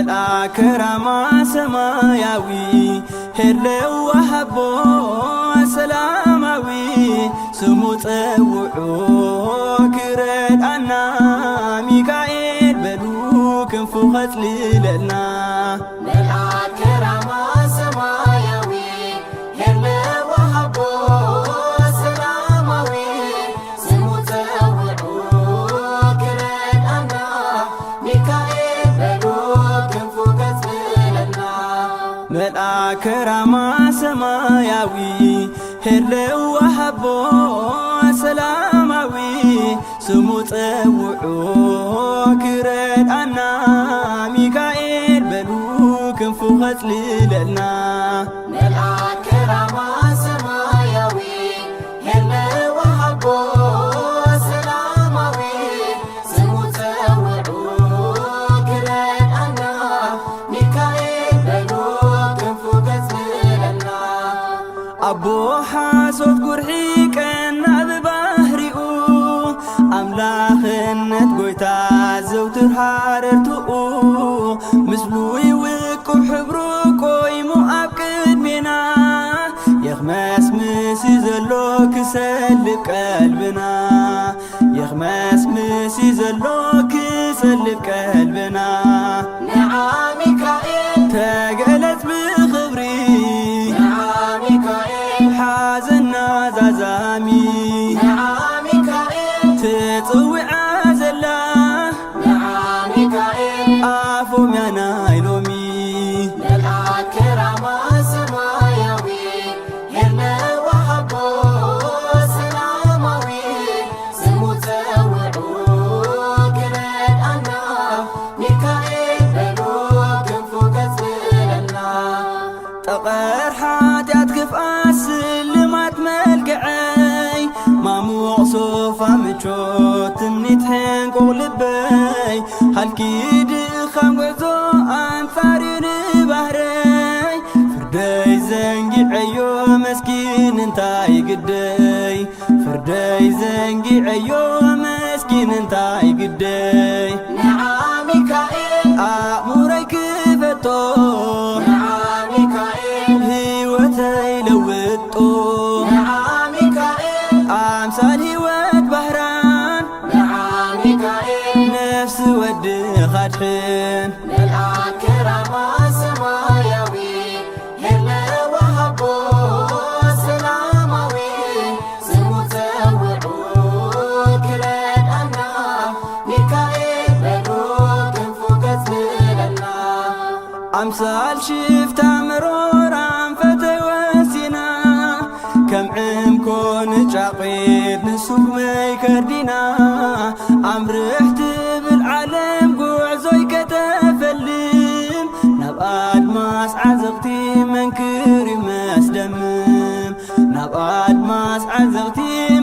መልአከ ራማ ሰማያዊ ሄለው ወሃቦ ሰላማዊ ስሙ ፀውዑ ክረዳና ሚካኤል በሉ ክንፉ ኸጽልለና መልአከ ራማ ሰማያዊ ሄለው ወሃቦ ሰላማዊ ስሙ ፀውዑ ክረዳና ሚካኤል በሉ ክንፉ ኸጽልለና መልአከ ራማ ሰማያዊ ሄለው ወሃቦ ሰላማዊ ስሙ ፀውዑ ክረዳና ሚካኤል በሉ ክንፉ ኸጽልለና መልአከ ራማ ሰማያዊ ሄለው ወሃቦ ሰላማዊ ስሙ ፀውዑ ክረዳና ሚካኤል በሉ ክንፉ ኸጽልለና አቦ ሓሶት ጉርሒ ቀና ብባህሪኡ ኣምላኽነት ጎይታ ዘውትር ሃረርትኡ ምስሉ ይውቁብ ሕብሩ ቆይሙ ኣብ ቅድሜና የኽመስምስ ዘሎ ክሰልብ ቀልብና የኽመስምስ ዘሎ ክሰልብ ቀልብና ንዓ ሚካኤል ተገለጽ ብኽብሪ ንዓ ሚካኤል ሓዘና ዛዛሚ ንዓ ሚካኤል ትጽውዓ ዘላ ንዓ ሚካኤል ኣፎምያ ናይ ሎሚ መልአከ ራማ ሰማያዊ ሄለው ወሃቦ ሰላማዊ ስሙ ፀውዑ ክረዳና ሚካኤል በሉ ክንፉ ኸጽልለና ጠቐር ሓጢኣት ክፍኣት ስልማት መልክዐይ ማሙቕ ሶፋ ምቾት ትምኒት ሕንቁቕ ልበይ ሃልኪ ድኻም ጉዕዞ ኣንፋር ንባህረይ ፍርደይ ዘንጊዐዮ መስኪን እንታይ ግደይ ፍርደይ ዘንጊዐዮ መስኪን እንታይ ግደይ ንዓ ሚካኤል ኣእሙረይ ክፈቶ ንዓ ሚካኤል ህይወተይ ለውጦ ንዓ ሚካኤል ኣምሳል ህይወት ባህራን ንዓ ሚካኤል ነፍሲ ወዲ ኻድሕን መልአከ ራማ ሰማያዊ ሄለው ወሃቦ ሰላማዊ ስሙ ፀውዑ ክረዳና ሚካኤል በሉ ክንፉ ኸጽልለና ኣምሳል ሽፍታ መሮራን ፈተይ ወሲና ከም ዕምኮን ጫቒት ንሱግመይ ከርዲና ኣምርሕ ትብል ዓለም ጉዕዞይ ከተፈልም ናብ ኣድማስ ዓዘቕቲ መንክር መስደምም ናብ ኣድማስ ዓዘቕቲ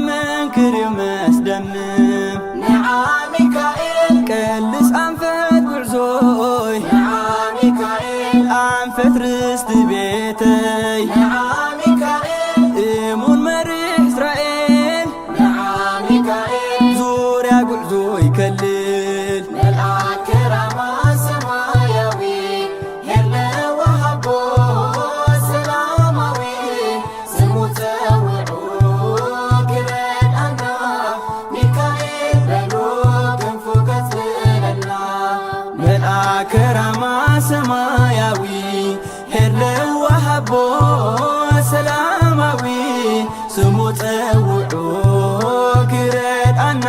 መንክር መስደምም ንዓ ሚካኤል ቀልስ ኣንፈት ጉዕዞይ ንዓ ሚካኤል ኣንፈት ርስቲ ቤተይ ንዓ ሚካኤል እሙን መሪሕ እስራኤል ንዓ ሚካኤል ዙርያ ጉዕዞ ይከልል መልአከ ራማ ሰማያዊ ሄለው ወሃቦ ሰላማዊ ስሙ ፀውዑ ክረዳና ሚካኤል በሉ ክንፉ ኸጽልለና መልአከ ራማ ሰማያዊ ሄለው ወሃቦ ሰላማዊ ስሙ ፀውዑ ክረዳና